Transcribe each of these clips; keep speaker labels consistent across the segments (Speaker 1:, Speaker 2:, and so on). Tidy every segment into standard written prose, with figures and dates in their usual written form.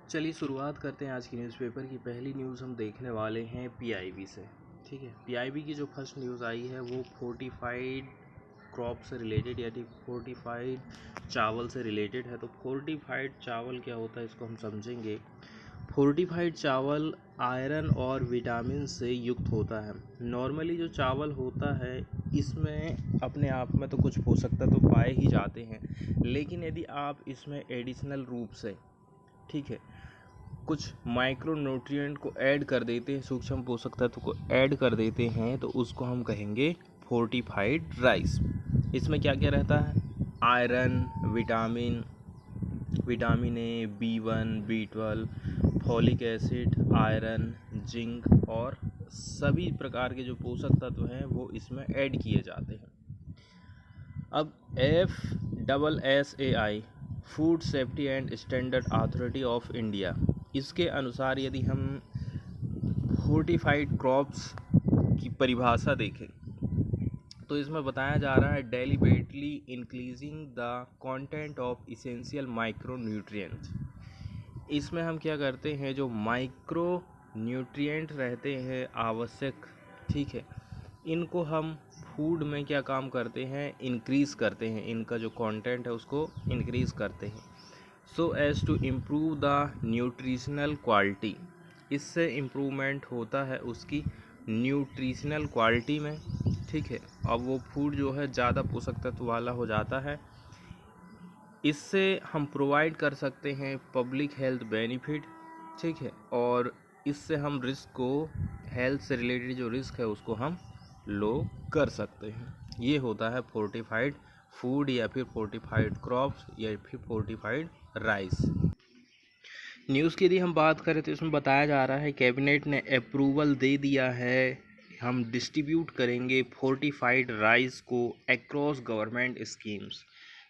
Speaker 1: चलिए शुरुआत करते हैं आज की न्यूज़पेपर की। पहली न्यूज़ हम देखने वाले हैं पीआईबी से। ठीक है, पीआईबी की जो फर्स्ट न्यूज़ आई है वो फोर्टिफाइड क्रॉप से रिलेटेड यानी फोर्टिफाइड चावल से रिलेटेड है। तो फोर्टिफाइड चावल क्या होता है इसको हम समझेंगे। फोर्टिफाइड चावल आयरन और विटामिन से युक्त होता है। नॉर्मली जो चावल होता है इसमें अपने आप में तो कुछ पोषक तत्व तो पाए ही जाते हैं, लेकिन यदि आप इसमें एडिशनल रूप से ठीक है कुछ माइक्रो न्यूट्रिएंट को ऐड कर देते हैं, सूक्ष्म पोषक तत्व को ऐड कर देते हैं, तो उसको हम कहेंगे फोर्टिफाइड राइस। इसमें क्या क्या रहता है? Iron, vitamin A, B1, B12, folic acid, iron, zinc और सभी प्रकार के जो पोषक तत्व हैं वो इसमें ऐड किए जाते हैं। अब FSSAI food safety and standard authority of India, इसके अनुसार यदि हम फोर्टिफाइड क्रॉप्स की परिभाषा देखें तो इसमें बताया जा रहा है deliberately increasing the content of essential micro nutrients. इसमें हम क्या करते हैं, जो माइक्रो न्यूट्रिएंट रहते हैं आवश्यक, ठीक है, इनको हम फूड में क्या काम करते हैं, इंक्रीज़ करते हैं, इनका जो कंटेंट है उसको इंक्रीज़ करते हैं, so as to improve the nutritional quality. इससे इम्प्रूवमेंट होता है उसकी न्यूट्रिशनल क्वालिटी में, ठीक है। अब वो फूड जो है ज़्यादा पोषक तत्व वाला हो जाता है। इससे हम प्रोवाइड कर सकते हैं पब्लिक हेल्थ बेनिफिट, ठीक है, और इससे हम रिस्क को, हेल्थ से रिलेटेड जो रिस्क है उसको हम लो कर सकते हैं। ये होता है फोर्टिफाइड फूड या फिर फोर्टिफाइड क्रॉप्स या फिर फोर्टिफाइड राइस। न्यूज़ की यदि हम बात करें तो इसमें बताया जा रहा है कैबिनेट ने अप्रूवल दे दिया है, हम डिस्ट्रीब्यूट करेंगे फोर्टिफाइड राइस को अक्रॉस गवर्नमेंट स्कीम्स।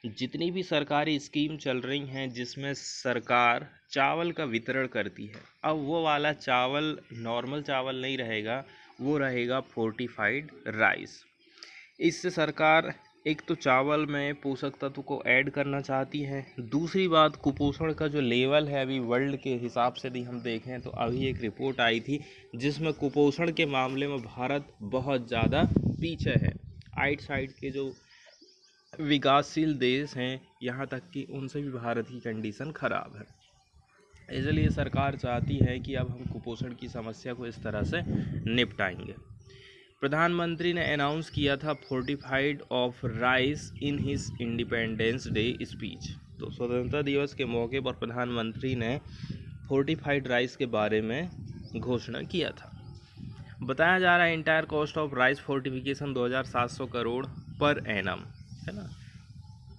Speaker 1: जितनी भी सरकारी स्कीम चल रही हैं जिसमें सरकार चावल का वितरण करती है, अब वो वाला चावल नॉर्मल चावल नहीं रहेगा, वो रहेगा फोर्टिफाइड राइस। इससे सरकार एक तो चावल में पोषक तत्व को ऐड करना चाहती है, दूसरी बात कुपोषण का जो लेवल है अभी वर्ल्ड के हिसाब से यदि हम देखें तो अभी एक रिपोर्ट आई थी जिसमें कुपोषण के मामले में भारत बहुत ज़्यादा पीछे है। आउटसाइड के जो विकासशील देश हैं यहाँ तक कि उनसे भी भारत की कंडीशन ख़राब है। इसलिए सरकार चाहती है कि अब हम कुपोषण की समस्या को इस तरह से निपटाएंगे। प्रधानमंत्री ने अनाउंस किया था fortified of rice in his independence day speech. तो स्वतंत्रता दिवस के मौके पर प्रधानमंत्री ने फोर्टिफाइड राइस के बारे में घोषणा किया था। बताया जा रहा है entire cost of rice fortification 2700 crore per annum, है ना।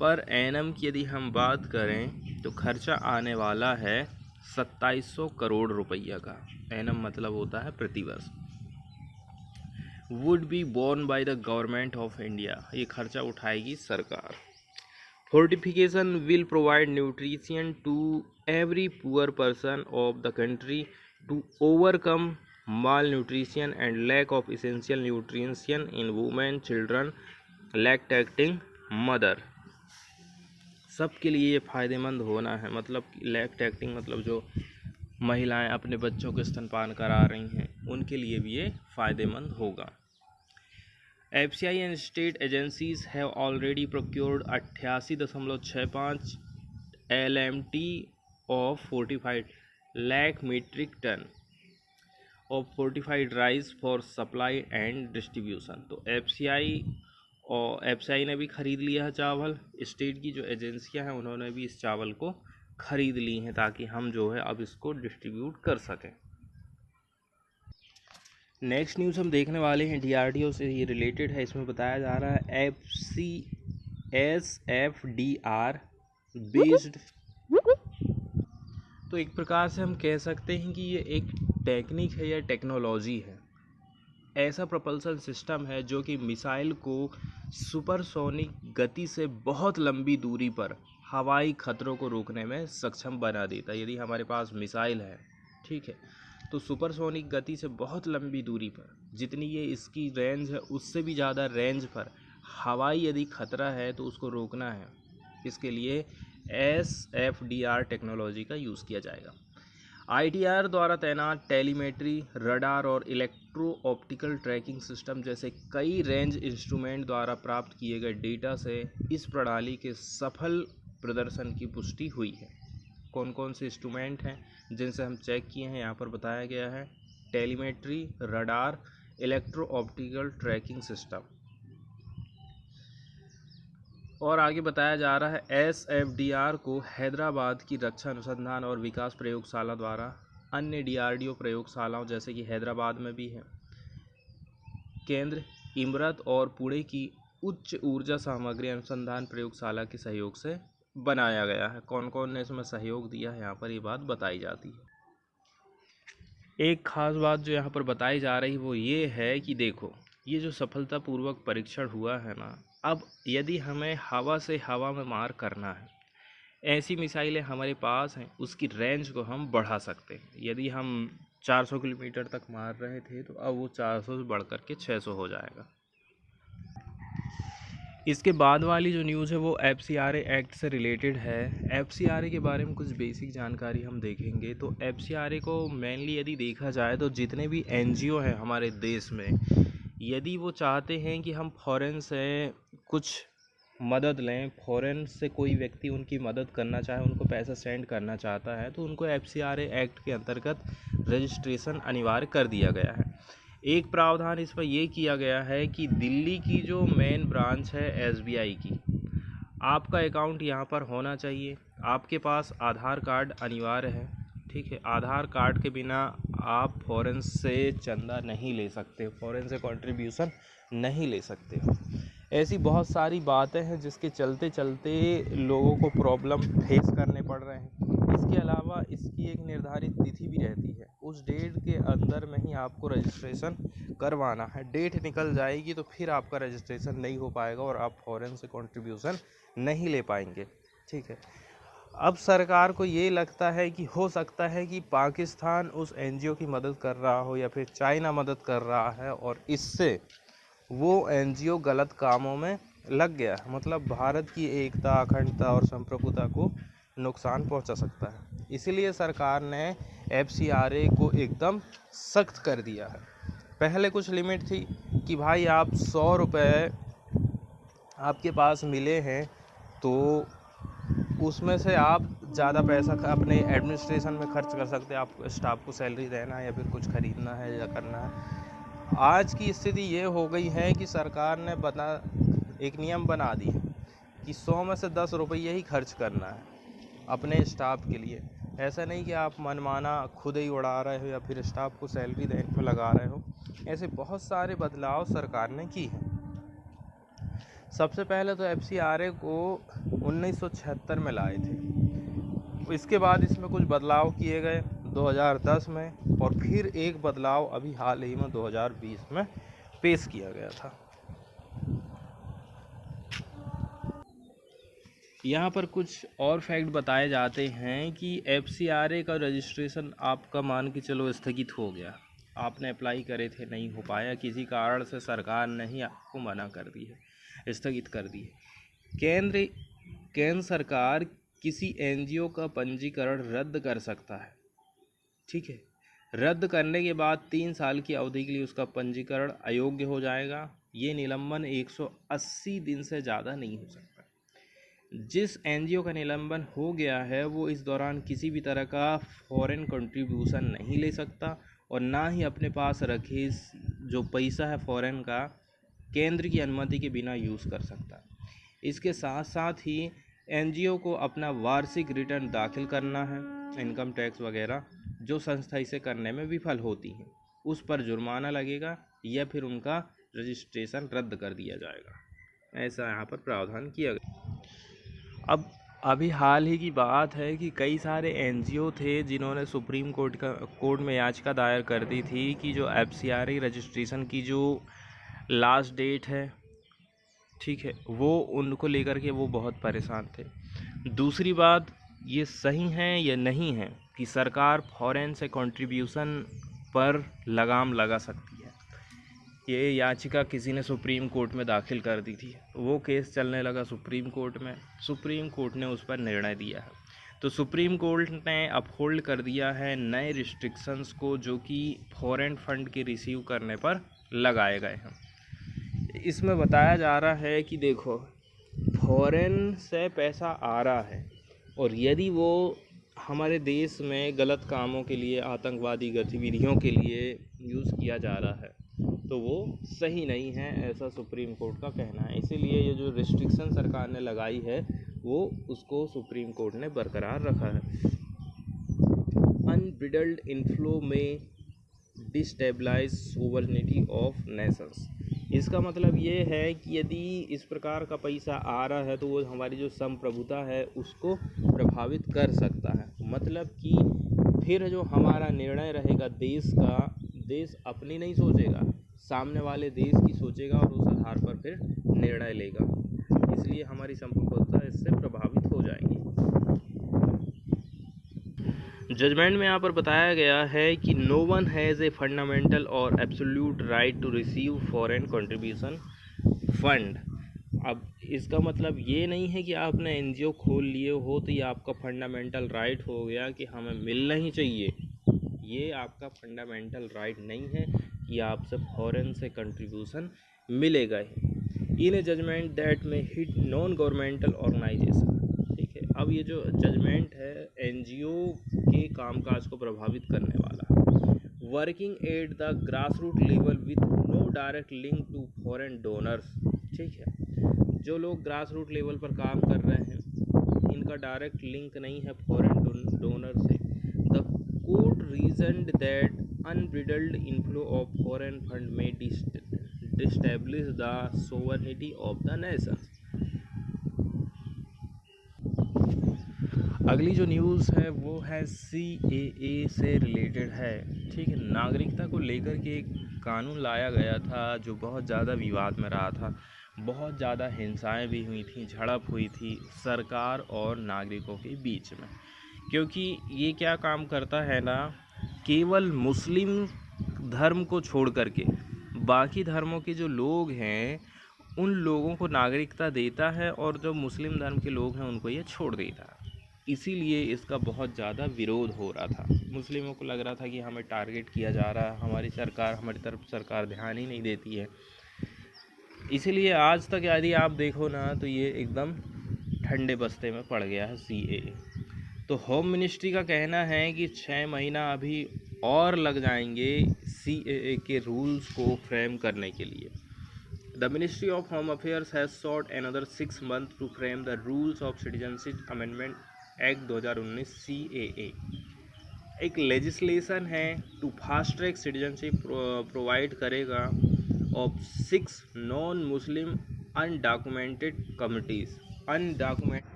Speaker 1: पर एनम की यदि हम बात करें तो खर्चा आने वाला है 2700 करोड़ रुपया का। एनम मतलब होता है प्रतिवर्ष। Would be borne by the government of India, ये खर्चा उठाएगी सरकार। Fortification will provide nutrition to every poor person of the country to overcome malnutrition and lack of essential nutrition in women, children, lactating mother. सबके लिए ये फ़ायदेमंद होना है, मतलब लैक्टेटिंग मतलब जो महिलाएं अपने बच्चों को स्तनपान करा रही हैं उनके लिए भी ये फ़ायदेमंद होगा। FCI and state agencies have already procured 88.65 LMT of fortified lakh metric tonne of fortified rice for supply and distribution. तो FCI ने भी ख़रीद लिया है चावल, स्टेट की जो एजेंसियां हैं उन्होंने भी इस चावल को ख़रीद ली हैं ताकि हम जो है अब इसको डिस्ट्रीब्यूट कर सकें। नेक्स्ट न्यूज़ हम देखने वाले हैं DRDO से ये रिलेटेड है। इसमें बताया जा रहा है FCSFDR बेस्ड, तो एक प्रकार से हम कह सकते हैं कि ये एक टेक्निक है या टेक्नोलॉजी है, ऐसा प्रपल्सन सिस्टम है जो कि मिसाइल को सुपरसोनिक गति से बहुत लंबी दूरी पर हवाई खतरों को रोकने में सक्षम बना देता है। यदि हमारे पास मिसाइल है, ठीक है, तो सुपरसोनिक गति से बहुत लंबी दूरी पर, जितनी ये इसकी रेंज है उससे भी ज़्यादा रेंज पर हवाई यदि खतरा है तो उसको रोकना है, इसके लिए SFDR टेक्नोलॉजी का यूज़ किया जाएगा। ITR द्वारा तैनात टेलीमेट्री, रडार और इलेक्ट्रो ऑप्टिकल ट्रैकिंग सिस्टम जैसे कई रेंज इंस्ट्रूमेंट द्वारा प्राप्त किए गए डेटा से इस प्रणाली के सफल प्रदर्शन की पुष्टि हुई है। कौन कौन से इंस्ट्रूमेंट हैं जिनसे हम चेक किए हैं यहाँ पर बताया गया है। Telemetry, radar, electro optical tracking system. और आगे बताया जा रहा है SFDR को हैदराबाद की रक्षा अनुसंधान और विकास प्रयोगशाला द्वारा अन्य DRDO प्रयोगशालाओं जैसे कि हैदराबाद में भी है, केंद्र, इमरत और पुणे की उच्च ऊर्जा सामग्री अनुसंधान प्रयोगशाला के सहयोग से बनाया गया है। कौन कौन ने इसमें सहयोग दिया है यहाँ पर ये बात बताई जाती है। एक खास बात जो यहाँ पर बताई जा रही वो ये है कि देखो, ये जो सफलतापूर्वक परीक्षण हुआ है ना, अब यदि हमें हवा से हवा में मार करना है, ऐसी मिसाइलें हमारे पास हैं, उसकी रेंज को हम बढ़ा सकते हैं। यदि हम 400 किलोमीटर तक मार रहे थे तो अब वो 400 से बढ़ कर के 600 हो जाएगा। इसके बाद वाली जो न्यूज़ है वो FCRA एक्ट से रिलेटेड है। FCRA के बारे में कुछ बेसिक जानकारी हम देखेंगे। तो FCRA को मेनली यदि देखा जाए तो जितने भी NGO हैं हमारे देश में, यदि वो चाहते हैं कि हम फॉरेन से कुछ मदद लें, फॉरेन से कोई व्यक्ति उनकी मदद करना चाहे, उनको पैसा सेंड करना चाहता है, तो उनको FCRA एक्ट के अंतर्गत रजिस्ट्रेशन अनिवार्य कर दिया गया है। एक प्रावधान इसमें ये किया गया है कि दिल्ली की जो मेन ब्रांच है SBI की, आपका अकाउंट यहाँ पर होना चाहिए। आपके पास आधार कार्ड अनिवार्य है, ठीक है। आधार कार्ड के बिना आप फॉरेन से चंदा नहीं ले सकते, फॉरेन से कंट्रीब्यूशन नहीं ले सकते। ऐसी बहुत सारी बातें हैं जिसके चलते चलते लोगों को प्रॉब्लम फेस करने पड़ रहे हैं। इसके अलावा इसकी एक निर्धारित तिथि भी रहती है, उस डेट के अंदर में ही आपको रजिस्ट्रेशन करवाना है। डेट निकल जाएगी तो फिर आपका रजिस्ट्रेशन नहीं हो पाएगा और आप फॉरेन से कंट्रीब्यूशन नहीं ले पाएंगे, ठीक है। अब सरकार को ये लगता है कि हो सकता है कि पाकिस्तान उस NGO की मदद कर रहा हो या फिर चाइना मदद कर रहा है और इससे वो NGO गलत कामों में लग गया, मतलब भारत की एकता, अखंडता और संप्रभुता को नुकसान पहुंचा सकता है। इसीलिए सरकार ने FCRA को एकदम सख्त कर दिया है। पहले कुछ लिमिट थी कि भाई आप 100 रुपये आपके पास मिले हैं तो उसमें से आप ज़्यादा पैसा अपने एडमिनिस्ट्रेशन में खर्च कर सकते हैं, आप स्टाफ को सैलरी देना है या फिर कुछ ख़रीदना है या करना है। आज की स्थिति ये हो गई है कि सरकार ने एक नियम बना दी कि 100 में से 10 रुपये ही खर्च करना है अपने स्टाफ के लिए। ऐसा नहीं कि आप मनमाना खुद ही उड़ा रहे हो या फिर स्टाफ को सैलरी देने पर लगा रहे हो। ऐसे बहुत सारे बदलाव सरकार ने की हैं। सबसे पहले तो FCRA को 1976 में लाए थे, इसके बाद इसमें कुछ बदलाव किए गए 2010 में, और फिर एक बदलाव अभी हाल ही में 2020 में पेश किया गया था। यहाँ पर कुछ और फैक्ट बताए जाते हैं कि FCRA का रजिस्ट्रेशन आपका मान के चलो स्थगित हो गया, आपने अप्लाई करे थे, नहीं हो पाया, किसी कारण से सरकार ने ही आपको मना कर दी है, स्थगित कर दी है। केंद्र सरकार किसी NGO का पंजीकरण रद्द कर सकता है, ठीक है। रद्द करने के बाद 3 साल की अवधि के लिए उसका पंजीकरण अयोग्य हो जाएगा। ये निलंबन 180 दिन से ज़्यादा नहीं हो सकता। जिस NGO का निलंबन हो गया है वो इस दौरान किसी भी तरह का फॉरेन कंट्रीब्यूशन नहीं ले सकता और ना ही अपने पास रखे जो पैसा है फॉरेन का केंद्र की अनुमति के बिना यूज़ कर सकता। इसके साथ साथ ही NGO को अपना वार्षिक रिटर्न दाखिल करना है, इनकम टैक्स वगैरह, जो संस्था इसे करने में विफल होती है उस पर जुर्माना लगेगा या फिर उनका रजिस्ट्रेशन रद्द कर दिया जाएगा। ऐसा यहाँ पर प्रावधान किया गया। अब अभी हाल ही की बात है कि कई सारे NGO थे जिन्होंने सुप्रीम कोर्ट में याचिका दायर कर दी थी कि जो FCRA रजिस्ट्रेशन की जो लास्ट डेट है, ठीक है, वो उनको लेकर के वो बहुत परेशान थे। दूसरी बात, ये सही है या नहीं है कि सरकार फॉरेन से कंट्रीब्यूशन पर लगाम लगा सकती है। ये याचिका किसी ने सुप्रीम कोर्ट में दाखिल कर दी थी, वो केस चलने लगा सुप्रीम कोर्ट में, सुप्रीम कोर्ट ने उस पर निर्णय दिया है। तो सुप्रीम कोर्ट ने अपहोल्ड कर दिया है नए रिस्ट्रिक्शंस को जो कि फॉरेन फंड के रिसीव करने पर लगाए गए हैं। इसमें बताया जा रहा है कि देखो, फॉरेन से पैसा आ रहा है और यदि वो हमारे देश में गलत कामों के लिए, आतंकवादी गतिविधियों के लिए यूज़ किया जा रहा है तो वो सही नहीं है, ऐसा सुप्रीम कोर्ट का कहना है। इसीलिए ये जो रिस्ट्रिक्शन सरकार ने लगाई है वो उसको सुप्रीम कोर्ट ने बरकरार रखा है। अनब्रिडल्ड इनफ्लो में डिस्टेबलाइज सोवरेनिटी ऑफ नेशंस। इसका मतलब ये है कि यदि इस प्रकार का पैसा आ रहा है तो वो हमारी जो संप्रभुता है उसको प्रभावित कर सकता है। मतलब कि फिर जो हमारा निर्णय रहेगा देश का, देश अपनी नहीं सोचेगा, सामने वाले देश की सोचेगा और उस आधार पर फिर निर्णय लेगा। इसलिए हमारी संप्रभुता इससे प्रभावित हो जाएगी। जजमेंट में यहाँ पर बताया गया है कि no one has a fundamental और absolute right to receive foreign contribution fund. अब इसका मतलब ये नहीं है कि आपने एनजीओ खोल लिए हो तो ये आपका फंडामेंटल राइट हो गया कि हमें मिलना ही चाहिए। ये आपका फंडामेंटल राइट नहीं है कि आपसे फॉरेन से कंट्रीब्यूशन मिलेगा ही। इन ए जजमेंट दैट में हिट नॉन गवर्नमेंटल ऑर्गेनाइजेशन। ठीक है, अब ये जो जजमेंट है एनजीओ के कामकाज को प्रभावित करने वाला। Working at the grass root level with no direct link to foreign donors. ठीक है, जो लोग ग्रास रूट लेवल पर काम कर रहे हैं इनका डायरेक्ट लिंक नहीं है फॉरेन डोनर से। The court reasoned that unbridled inflow of foreign fund may destabilise the sovereignty of the nation. अगली जो न्यूज़ है वो है CAA से रिलेटेड है। ठीक है, नागरिकता को लेकर के एक कानून लाया गया था जो बहुत ज़्यादा विवाद में रहा था। बहुत ज़्यादा हिंसाएं भी हुई थी, झड़प हुई थी सरकार और नागरिकों के बीच में। क्योंकि ये क्या काम करता है ना, केवल मुस्लिम धर्म को छोड़ करके बाकी धर्मों के जो लोग हैं उन लोगों को नागरिकता देता है और जो मुस्लिम धर्म के लोग हैं उनको ये छोड़ देता है। इसीलिए इसका बहुत ज़्यादा विरोध हो रहा था। मुस्लिमों को लग रहा था कि हमें टारगेट किया जा रहा है, हमारी तरफ सरकार ध्यान ही नहीं देती है। इसीलिए आज तक यदि आप देखो ना तो ये एकदम ठंडे बस्ते में पड़ गया है CAA। तो होम मिनिस्ट्री का कहना है कि 6 महीना अभी और लग जाएंगे CAA के रूल्स को फ्रेम करने के लिए। The ministry of home affairs has sought another 6 months to frame the rules of citizenship amendment act 2019 CAA। एक लेजिस्लेशन है to fast track citizenship provide करेगा of 6 non Muslim undocumented communities.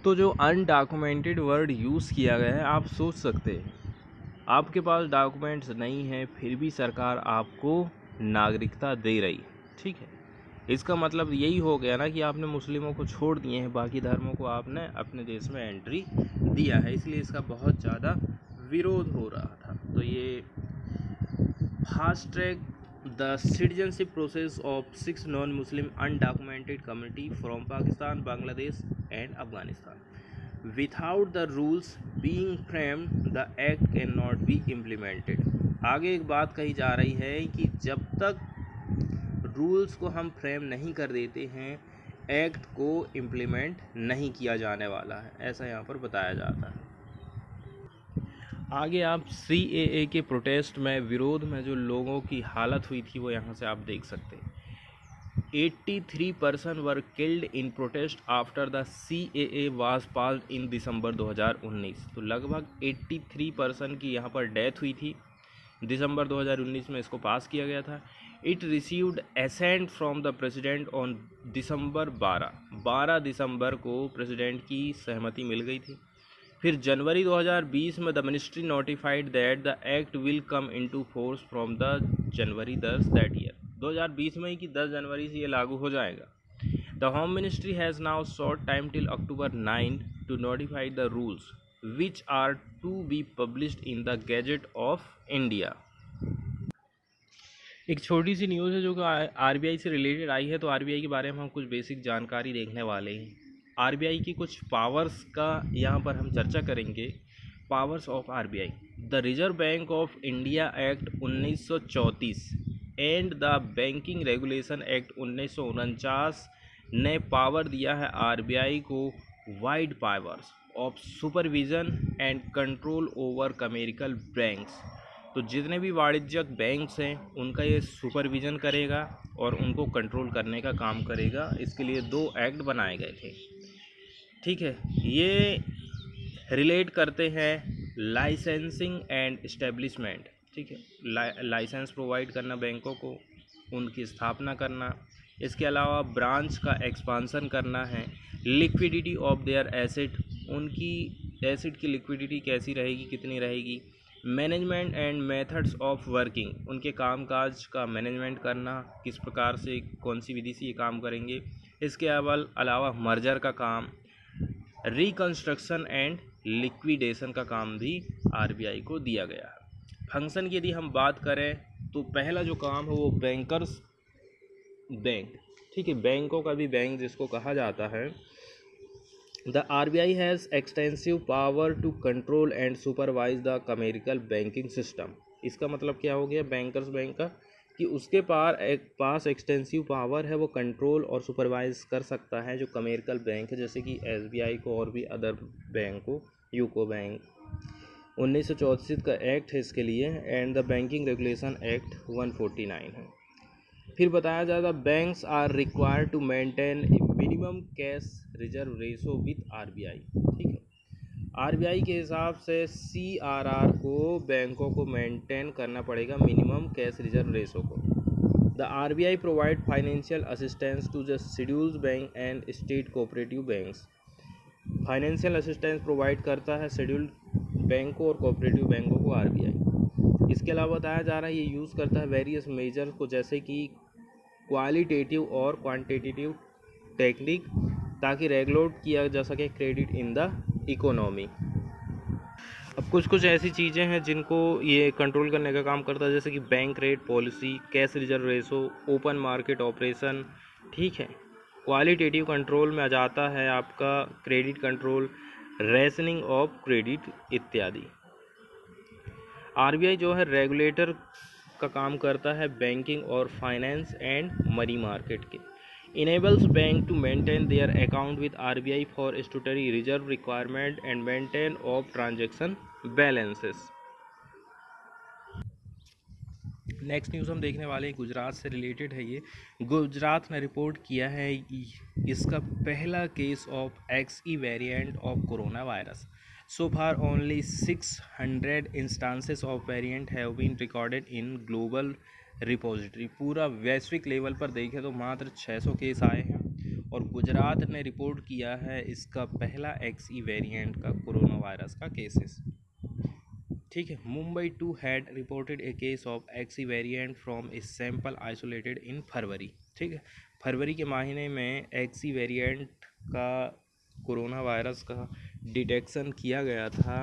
Speaker 1: तो जो undocumented word use किया गया है, आप सोच सकते हैं आपके पास डॉक्यूमेंट्स नहीं है फिर भी सरकार आपको नागरिकता दे रही। ठीक है, इसका मतलब यही हो गया ना कि आपने मुस्लिमों को छोड़ दिए हैं, बाकी धर्मों को आपने अपने देश में एंट्री दिया है। इसलिए इसका बहुत ज़्यादा विरोध हो रहा था। तो ये fast track the citizenship process of 6 non Muslim undocumented community from Pakistan, Bangladesh and Afghanistan without the rules being framed the act can not be implemented. आगे एक बात कही जा रही है कि जब तक रूल्स को हम फ्रेम नहीं कर देते हैं एक्ट को इम्प्लीमेंट नहीं किया जाने वाला है, ऐसा यहाँ पर बताया जाता है। आगे आप CAA के प्रोटेस्ट में, विरोध में जो लोगों की हालत हुई थी वो यहाँ से आप देख सकते हैं। 83% were killed in protest after the CAA was passed in December 2019। तो लगभग 83% की यहाँ पर डेथ हुई थी। दिसंबर 2019 में इसको पास किया गया था। It received assent from the president on December 12 दिसंबर को प्रेसिडेंट की सहमति मिल गई थी। फिर जनवरी 2020 में the ministry notified that the act will come into force from the January 10 that year. 2020 में ही कि 10 जनवरी से ये लागू हो जाएगा। The home ministry has now sought time till October 9 to notify the rules which are to be published in the gazette of India. एक छोटी सी news है जो कि RBI से रिलेटेड आई है। तो RBI के बारे में हम कुछ बेसिक जानकारी देखने वाले हैं। आरबीआई की कुछ पावर्स का यहाँ पर हम चर्चा करेंगे। Powers of RBI. The reserve bank of India act 1934 and the banking regulation act 1949 ने पावर दिया है आरबीआई को wide powers of supervision and control over commercial banks. तो जितने भी वाणिज्यिक बैंक्स हैं उनका ये सुपरविजन करेगा और उनको कंट्रोल करने का काम करेगा। इसके लिए 2 एक्ट बनाए गए थे। ठीक है, ये रिलेट करते हैं लाइसेंसिंग एंड इस्टेब्लिशमेंट। ठीक है, लाइसेंस प्रोवाइड करना बैंकों को, उनकी स्थापना करना, इसके अलावा ब्रांच का एक्सपांसन करना है, लिक्विडिटी ऑफ देयर एसेट, उनकी एसेट की लिक्विडिटी कैसी रहेगी, कितनी रहेगी, management and methods of working, उनके कामकाज का मैनेजमेंट करना, किस प्रकार से कौन सी विधि से ये काम करेंगे। इसके अलावा मर्जर का काम, रिकंस्ट्रक्शन एंड लिक्विडेशन का काम भी आरबीआई को दिया गया है। फंक्शन की यदि हम बात करें तो पहला जो काम है वो बैंकर्स बैंक। ठीक है, बैंकों का भी बैंक जिसको कहा जाता है। The RBI has extensive power to control and supervise the commercial banking system. इसका मतलब क्या हो गया बैंकर्स बैंक का, कि उसके पास एक्सटेंसिव पावर है, वो कंट्रोल और सुपरवाइज कर सकता है जो कमर्शियल बैंक है, जैसे कि एसबीआई को और भी अदर बैंक को, यूको बैंक। 1934 का एक्ट है इसके लिए, and the banking regulation act 149 है। फिर बताया जाता banks are required to maintain minimum cash reserve ratio with RBI. ठीक है, आरबीआई के हिसाब से सीआरआर को बैंकों को मेंटेन करना पड़ेगा, मिनिमम कैश रिजर्व रेशो को। The RBI provide financial assistance to the scheduled bank and state cooperative banks. Financial assistance provide करता है शेड्यूल्ड बैंकों और कोऑपरेटिव बैंकों को आरबीआई। इसके अलावा बताया जा रहा है ये यूज़ करता है वेरियस मेजर को, जैसे कि क्वालिटेटिव और क्वांटिटेटिव टेक्निक, ताकि रेगुलेट किया जा सके क्रेडिट इन द इकोनॉमी। अब कुछ ऐसी चीज़ें हैं जिनको ये कंट्रोल करने का काम करता है, जैसे कि bank rate policy, cash reserve ratio, open market operation. ठीक है, क्वालिटेटिव कंट्रोल में आ जाता है आपका credit control, rationing of credit इत्यादि। आरबीआई जो है रेगुलेटर का काम करता है बैंकिंग और फाइनेंस एंड मनी मार्केट के। Enables bank to maintain their account with RBI for statutory reserve requirement and maintain of transaction balances. Next news हम देखने वाले हैं, गुजरात से रिलेटेड है ये। गुजरात ने रिपोर्ट किया है इसका पहला case of XE variant of corona virus. So far only 600 instances of variant have been recorded in global repository। पूरा वैश्विक लेवल पर देखें तो मात्र 600 केस आए हैं और गुजरात ने रिपोर्ट किया है इसका पहला एक्सई वेरिएंट का कोरोना वायरस का केसेस। ठीक है, Mumbai too had reported a case of XE variant from a sample isolated in February. ठीक है, फरवरी के महीने में एक्सई वेरिएंट का कोरोना वायरस का डिटेक्शन किया गया था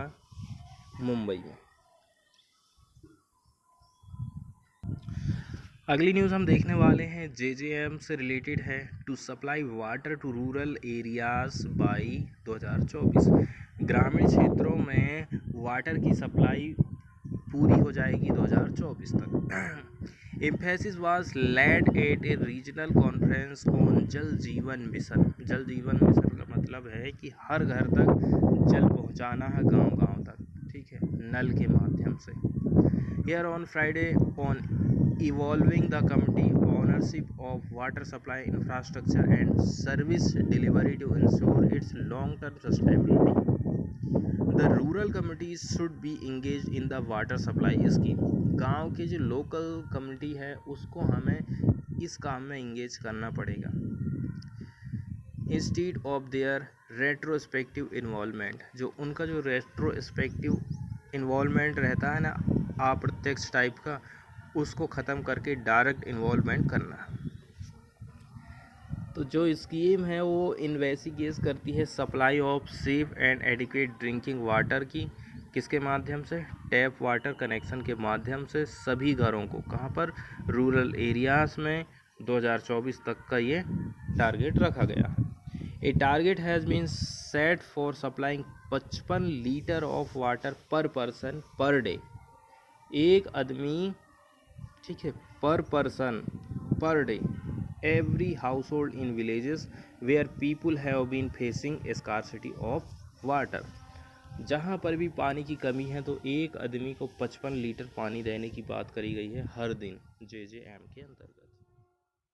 Speaker 1: मुंबई में। अगली न्यूज़ हम देखने वाले हैं जेजेएम से रिलेटेड है। To supply water to rural areas by 2024। ग्रामीण क्षेत्रों में वाटर की सप्लाई पूरी हो जाएगी 2024 तक। Emphasis was laid at a regional conference on Jal Jeevan mission. जल जीवन मिशन का मतलब है कि हर घर तक जल पहुंचाना है, गांव-गांव तक। ठीक है, नल के माध्यम से। Here on Friday on evolving the committee ownership of water supply infrastructure and service delivery to ensure its long term sustainability. The rural communities should be engage in the water supply scheme. गांव की जो local community है उसको हमें इस काम में engage करना पड़ेगा। Instead of their retrospective involvement, जो उनका जो रेट्रोस्पेक्टिव इन्वॉल्वमेंट रहता है ना, अप्रत्यक्ष टाइप का, उसको ख़त्म करके डायरेक्ट इन्वॉल्वमेंट करना। तो जो स्कीम है वो इन्वेस्टिगेट करती है supply of safe and adequate drinking water की, किसके माध्यम से, टैप वाटर कनेक्शन के माध्यम से सभी घरों को, कहाँ पर, रूरल एरियाज़ में 2024 तक का ये टारगेट रखा गया है। A target has been set for supplying 55 litre of water per person per day. एक आदमी, ठीक है, per person per day every household in villages where people have been facing scarcity of water. जहाँ पर भी पानी की कमी है तो एक आदमी को 55 लीटर पानी देने की बात करी गई है हर दिन JJM के अंतर्गत।